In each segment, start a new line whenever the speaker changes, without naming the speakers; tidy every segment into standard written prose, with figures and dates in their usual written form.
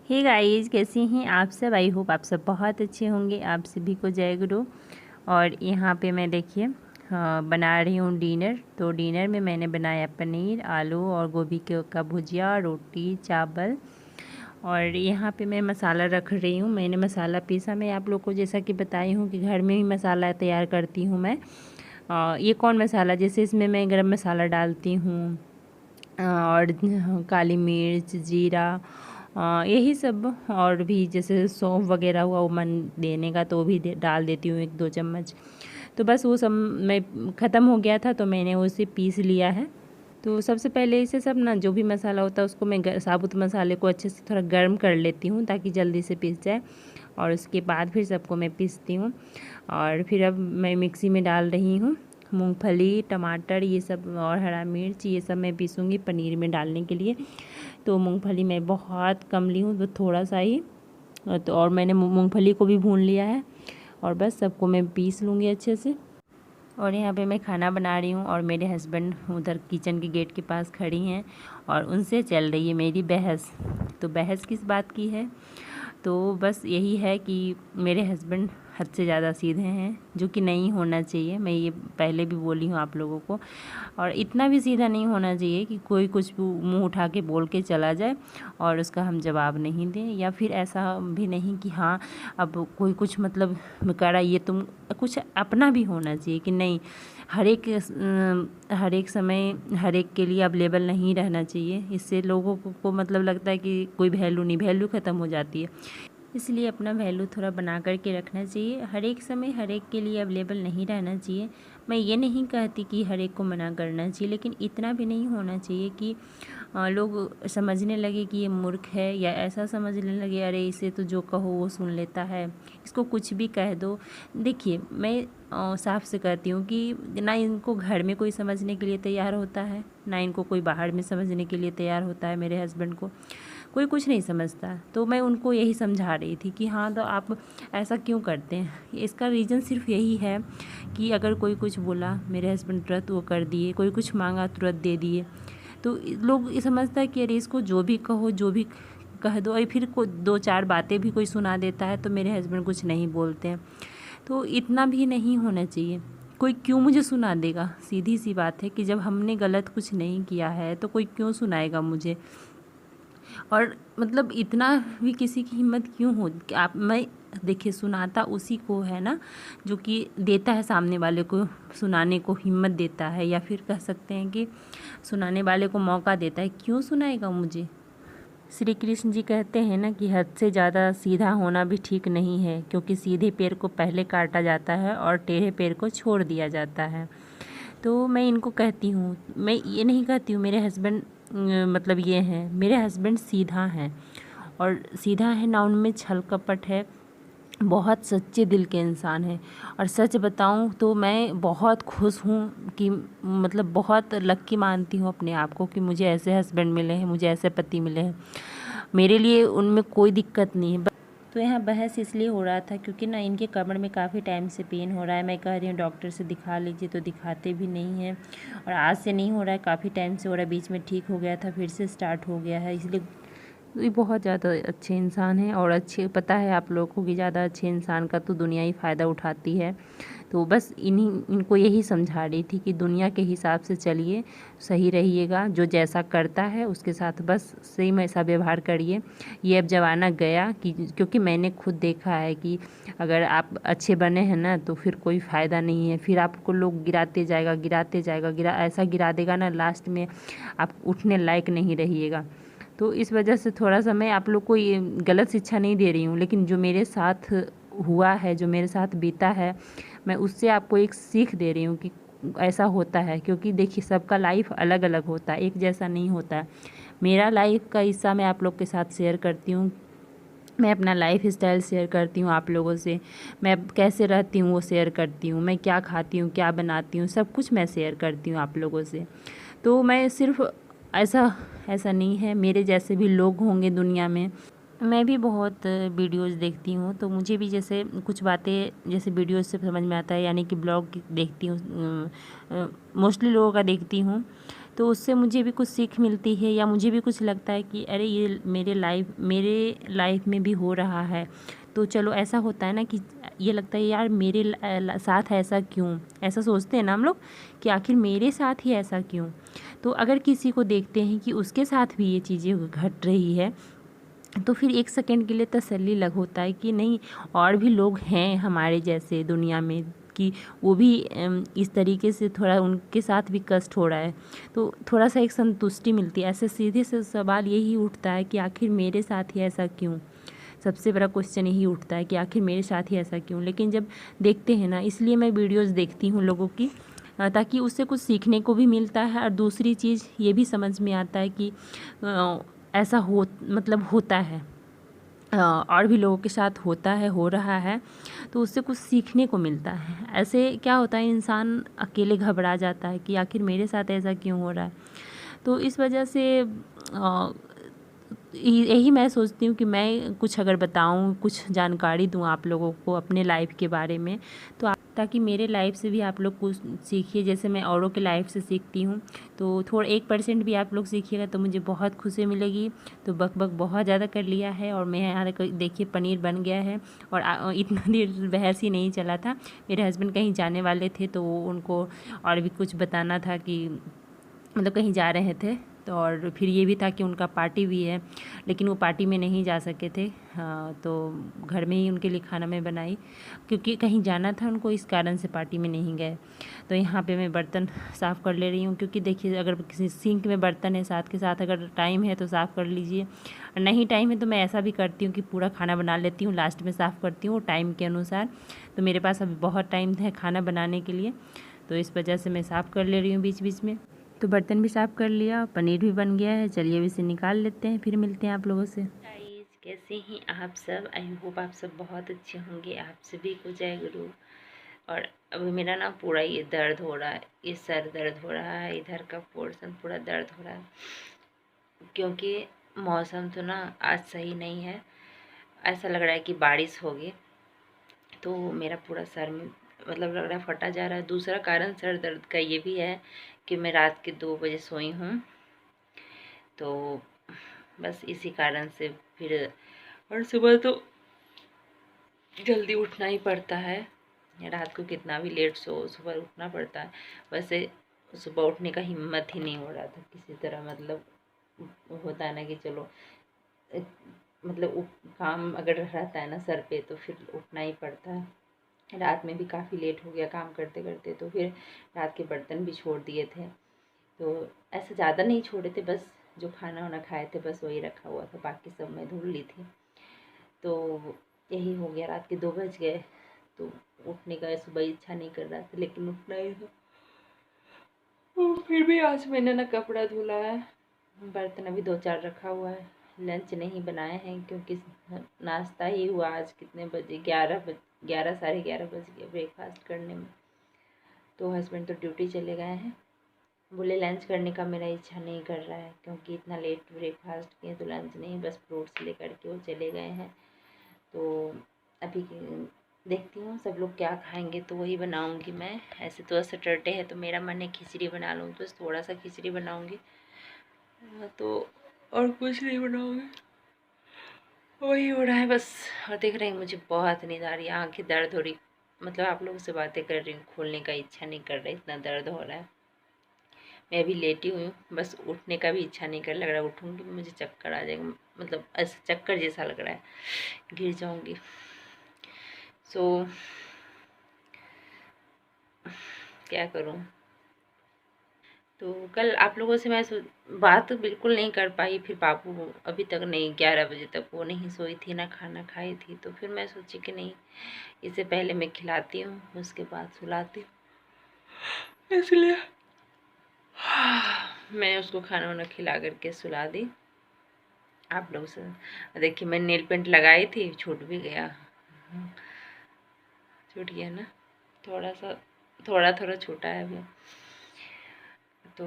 Hey guys, कैसे हैं आप सब। आई होप आप सब बहुत अच्छे होंगे। आप सभी को जय गुरु। और यहाँ पे मैं देखिए बना रही हूँ डिनर। तो डिनर में मैंने बनाया पनीर, आलू और गोभी का भुजिया, रोटी, चावल। और यहाँ पे मैं मसाला रख रही हूँ। मैंने मसाला पीसा। मैं आप लोग को जैसा कि बताई हूँ कि घर में ही मसाला तैयार करती हूँ मैं। ये कौन मसाला, जैसे इसमें मैं गरम मसाला डालती हूँ और काली मिर्च, जीरा, यही सब। और भी जैसे सौंफ वगैरह हुआ वो मन देने का तो वो भी डाल देती हूँ 1-2 चम्मच। तो बस वो सब मैं ख़त्म हो गया था तो मैंने उसे पीस लिया है। तो सबसे पहले इसे सब ना जो भी मसाला होता है उसको मैं साबुत मसाले को अच्छे से थोड़ा गर्म कर लेती हूँ ताकि जल्दी से पीस जाए। और उसके बाद फिर सबको मैं पीसती हूँ। और फिर अब मैं मिक्सी में डाल रही हूँ मूंगफली, टमाटर, ये सब और हरा मिर्च, ये सब मैं पीसूँगी पनीर में डालने के लिए। तो मूंगफली मैं बहुत कम ली हूँ, तो थोड़ा सा ही। तो और मैंने मूंगफली को भी भून लिया है और बस सबको मैं पीस लूँगी अच्छे से। और यहाँ पे मैं खाना बना रही हूँ और मेरे हस्बैंड उधर किचन के गेट के पास खड़ी हैं और उनसे चल रही है मेरी बहस। तो बहस किस बात की है, तो बस यही है कि मेरे हस्बैंड हद से ज़्यादा सीधे हैं, जो कि नहीं होना चाहिए। मैं ये पहले भी बोली हूँ आप लोगों को। और इतना भी सीधा नहीं होना चाहिए कि कोई कुछ भी मुंह उठा के बोल के चला जाए और उसका हम जवाब नहीं दें। या फिर ऐसा भी नहीं कि हाँ अब कोई कुछ मतलब करा, ये तुम कुछ अपना भी होना चाहिए कि नहीं। हर एक समय हर एक के लिए अवेलेबल नहीं रहना चाहिए। इससे लोगों को मतलब लगता है कि कोई वैल्यू नहीं, वैल्यू ख़त्म हो जाती है। इसलिए अपना वैल्यू थोड़ा बना कर के रखना चाहिए। हर एक समय हर एक के लिए अवेलेबल नहीं रहना चाहिए। मैं ये नहीं कहती कि हर एक को मना करना चाहिए, लेकिन इतना भी नहीं होना चाहिए कि लोग समझने लगे कि ये मूर्ख है, या ऐसा समझने लगे अरे इसे तो जो कहो वो सुन लेता है, इसको कुछ भी कह दो। देखिए मैं साफ से कहती हूँ कि ना इनको घर में कोई समझने के लिए तैयार होता है, ना इनको कोई बाहर में समझने के लिए तैयार होता है। मेरे हस्बैंड को कोई कुछ नहीं समझता। तो मैं उनको यही समझा रही थी कि हाँ तो आप ऐसा क्यों करते हैं। इसका रीज़न सिर्फ यही है कि अगर कोई कुछ बोला मेरे हस्बैंड तुरंत वो कर दिए, कोई कुछ मांगा तुरंत दे दिए। तो लोग ये समझता है कि अरे इसको जो भी कहो जो भी कह दो, और फिर 2-4 बातें भी कोई सुना देता है तो मेरे हस्बैंड कुछ नहीं बोलते हैं। तो इतना भी नहीं होना चाहिए। कोई क्यों मुझे सुना देगा, सीधी सी बात है कि जब हमने गलत कुछ नहीं किया है तो कोई क्यों सुनाएगा मुझे। और मतलब इतना भी किसी की हिम्मत क्यों हो कि आप मैं देखिए सुनाता उसी को है ना, जो कि देता है सामने वाले को सुनाने को हिम्मत देता है, या फिर कह सकते हैं कि सुनाने वाले को मौका देता है। क्यों सुनाएगा मुझे। श्री कृष्ण जी कहते हैं ना कि हद से ज़्यादा सीधा होना भी ठीक नहीं है, क्योंकि सीधे पैर को पहले काटा जाता है और टेढ़े पैर को छोड़ दिया जाता है। तो मैं इनको कहती हूँ, मैं ये नहीं कहती हूँ मेरे हस्बैंड मतलब ये हैं। मेरे हस्बैंड सीधा हैं, और सीधा है ना उनमें छल कपट है। बहुत सच्चे दिल के इंसान हैं। और सच बताऊं तो मैं बहुत खुश हूँ कि मतलब बहुत लक्की मानती हूँ अपने आप को कि मुझे ऐसे हस्बैंड मिले हैं, मुझे ऐसे पति मिले हैं। मेरे लिए उनमें कोई दिक्कत नहीं है। तो यहाँ बहस इसलिए हो रहा था क्योंकि ना इनके कमर में काफ़ी टाइम से पेन हो रहा है। मैं कह रही हूँ डॉक्टर से दिखा लीजिए, तो दिखाते भी नहीं हैं। और आज से नहीं हो रहा है, काफ़ी टाइम से हो रहा है। बीच में ठीक हो गया था, फिर से स्टार्ट हो गया है। इसलिए ये बहुत ज़्यादा अच्छे इंसान हैं, और अच्छे पता है आप लोगों को कि ज़्यादा अच्छे इंसान का तो दुनिया ही फ़ायदा उठाती है। तो बस इनको यही समझा रही थी कि दुनिया के हिसाब से चलिए, सही रहिएगा। जो जैसा करता है उसके साथ बस सेम ऐसा व्यवहार करिए। ये अब ज़माना गया कि क्योंकि मैंने खुद देखा है कि अगर आप अच्छे बने हैं ना तो फिर कोई फ़ायदा नहीं है। फिर आपको लोग गिराते जाएगा, गिराते जाएगा, ऐसा गिरा देगा ना, लास्ट में आप उठने लायक नहीं रहिएगा। तो इस वजह से थोड़ा सा मैं आप लोग को ये गलत शिक्षा नहीं दे रही हूँ, लेकिन जो मेरे साथ हुआ है, जो मेरे साथ बीता है, मैं उससे आपको एक सीख दे रही हूँ कि ऐसा होता है। क्योंकि देखिए सबका लाइफ अलग अलग होता है, एक जैसा नहीं होता है। मेरा लाइफ का हिस्सा मैं आप लोग के साथ शेयर करती हूँ। मैं अपना लाइफ स्टाइल शेयर करती हूँ आप लोगों से। मैं कैसे रहती हूँ वो शेयर करती हूँ। मैं क्या खाती हूँ, क्या बनाती हूँ, सब कुछ मैं शेयर करती हूँ आप लोगों से। तो मैं सिर्फ ऐसा ऐसा नहीं है, मेरे जैसे भी लोग होंगे दुनिया में। मैं भी बहुत वीडियोज़ देखती हूँ, तो मुझे भी जैसे कुछ बातें जैसे वीडियोज़ से समझ में आता है, यानी कि ब्लॉग देखती हूँ, मोस्टली लोगों का देखती हूँ। तो उससे मुझे भी कुछ सीख मिलती है या मुझे भी कुछ लगता है कि अरे ये मेरे लाइफ में भी हो रहा है। तो चलो ऐसा होता है ना कि ये लगता है यार मेरे साथ ऐसा क्यों, ऐसा सोचते हैं ना हम लोग कि आखिर मेरे साथ ही ऐसा क्यों। तो अगर किसी को देखते हैं कि उसके साथ भी ये चीज़ें घट रही है तो फिर एक सेकंड के लिए तसल्ली लग होता है कि नहीं, और भी लोग हैं हमारे जैसे दुनिया में कि वो भी इस तरीके से थोड़ा उनके साथ भी कष्ट हो रहा है। तो थोड़ा सा एक संतुष्टि मिलती है। ऐसे सीधे से सवाल यही उठता है कि आखिर मेरे साथ ही ऐसा क्यों। सबसे बड़ा क्वेश्चन यही उठता है कि आखिर मेरे साथ ही ऐसा क्यों। लेकिन जब देखते हैं ना, इसलिए मैं वीडियोस देखती हूँ लोगों की, ताकि उससे कुछ सीखने को भी मिलता है और दूसरी चीज़ ये भी समझ में आता है कि ऐसा होता है, और भी लोगों के साथ होता है, हो रहा है, तो उससे कुछ सीखने को मिलता है। ऐसे क्या होता है, इंसान अकेले घबरा जाता है कि आखिर मेरे साथ ऐसा क्यों हो रहा है। तो इस वजह से यही मैं सोचती हूँ कि मैं कुछ अगर बताऊँ, कुछ जानकारी दूँ आप लोगों को अपने लाइफ के बारे में, तो ताकि मेरे लाइफ से भी आप लोग कुछ सीखिए, जैसे मैं औरों के लाइफ से सीखती हूँ। तो थोड़ा 1% भी आप लोग सीखिएगा तो मुझे बहुत खुशी मिलेगी। तो बक बहुत ज़्यादा कर लिया है और मैं यहाँ देखिए पनीर बन गया है। और इतना देर बहस ही नहीं चला था। मेरे हस्बैंड कहीं जाने वाले थे तो उनको और भी कुछ बताना था कि मतलब कहीं जा रहे थे, तो और फिर ये भी था कि उनका पार्टी भी है, लेकिन वो पार्टी में नहीं जा सके थे। हाँ, तो घर में ही उनके लिए खाना मैं बनाई, क्योंकि कहीं जाना था उनको, इस कारण से पार्टी में नहीं गए। तो यहाँ पे मैं बर्तन साफ़ कर ले रही हूँ, क्योंकि देखिए अगर किसी सिंक में बर्तन है, साथ के साथ अगर टाइम है तो साफ़ कर लीजिए, और नहीं टाइम है तो मैं ऐसा भी करती हूँ कि पूरा खाना बना लेती हूँ, लास्ट में साफ़ करती हूँ टाइम के अनुसार। तो मेरे पास अभी बहुत टाइम है खाना बनाने के लिए, तो इस वजह से मैं साफ़ कर ले रही हूँ बीच बीच में। तो बर्तन भी साफ़ कर लिया, पनीर भी बन गया है। चलिए अब इसे निकाल लेते हैं, फिर मिलते हैं आप लोगों से। गाइस, कैसे हैं आप सब? आई होप आप सब बहुत अच्छे होंगे। आप सभी को जय गुरु। और अभी मेरा ना पूरा ये दर्द हो रहा है, ये सर दर्द हो रहा है, इधर का पोर्शन पूरा दर्द हो रहा है, क्योंकि मौसम तो ना आज सही नहीं है। ऐसा लग रहा है कि बारिश होगी, तो मेरा पूरा सर में मतलब लग रहा है फटा जा रहा है। दूसरा कारण सर दर्द का ये भी है कि मैं रात के 2 बजे सोई हूँ, तो बस इसी कारण से फिर, और सुबह तो जल्दी उठना ही पड़ता है। रात को कितना भी लेट सो, सुबह उठना पड़ता है। वैसे सुबह उठने का हिम्मत ही नहीं हो रहा था किसी तरह, मतलब होता है ना कि चलो मतलब काम अगर रहता है ना सर पे तो फिर उठना ही पड़ता है। रात में भी काफ़ी लेट हो गया काम करते करते, तो फिर रात के बर्तन भी छोड़ दिए थे। तो ऐसे ज़्यादा नहीं छोड़े थे, बस जो खाना वाना खाए थे बस वही रखा हुआ था, बाकी सब मैं धुल ली थी। तो यही हो गया, रात के 2 बज गए, तो उठने का सुबह इच्छा नहीं कर रहा था, लेकिन उठना ही था। फिर भी आज मैंने ना कपड़ा धुला है, बर्तन अभी 2-4 रखा हुआ है। लंच नहीं बनाए हैं क्योंकि नाश्ता ही हुआ आज। कितने बजे? 11 साढ़े 11 बज गए ब्रेकफास्ट करने में। तो हस्बैंड तो ड्यूटी चले गए हैं। बोले लंच करने का मेरा इच्छा नहीं कर रहा है, क्योंकि इतना लेट ब्रेकफास्ट किए, तो लंच नहीं, बस फ्रूट्स लेकर के वो चले गए हैं। तो अभी देखती हूँ सब लोग क्या खाएंगे तो वही बनाऊंगी मैं। ऐसे तो सैटरडे है तो मेरा मन है खिचड़ी बना लूँ, तो थोड़ा सा खिचड़ी बनाऊंगी, तो और कुछ नहीं बनाऊंगी। वही हो रहा है बस। और देख रहे हैं मुझे बहुत नींद आ रही है, आँखें दर्द हो रही, मतलब आप लोगों से बातें कर रही हूँ, खोलने का इच्छा नहीं कर रहा है, इतना दर्द हो रहा है। मैं अभी लेटी हुई हूँ, बस उठने का भी इच्छा नहीं कर लग रहा है, उठूँगी मुझे चक्कर आ जाएगा, मतलब ऐसा चक्कर जैसा लग रहा है, गिर जाऊँगी। सो क्या करूँ। तो कल आप लोगों से मैं बात बिल्कुल नहीं कर पाई, फिर बाबू अभी तक नहीं, 11 बजे तक वो नहीं सोई थी ना खाना खाई थी, तो फिर मैं सोची कि नहीं, इससे पहले मैं खिलाती हूँ उसके बाद सुलाती हूँ, इसलिए मैं उसको खाना वाना खिला करके सुला दी। आप लोग से देखिए मैं नेल पेंट लगाई थी, छूट भी गया, छूट गया ना, थोड़ा थोड़ा छूटा है अभी। तो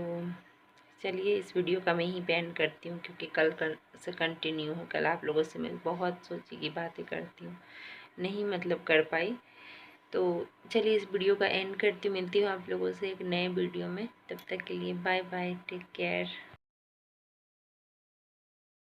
चलिए इस वीडियो का मैं ही बैंड करती हूँ, क्योंकि कल से कंटिन्यू है। कल आप लोगों से मैं बहुत सोची की बातें करती हूँ, नहीं मतलब कर पाई, तो चलिए इस वीडियो का एंड करती हूँ, मिलती हूँ आप लोगों से एक नए वीडियो में। तब तक के लिए बाय बाय, टेक केयर।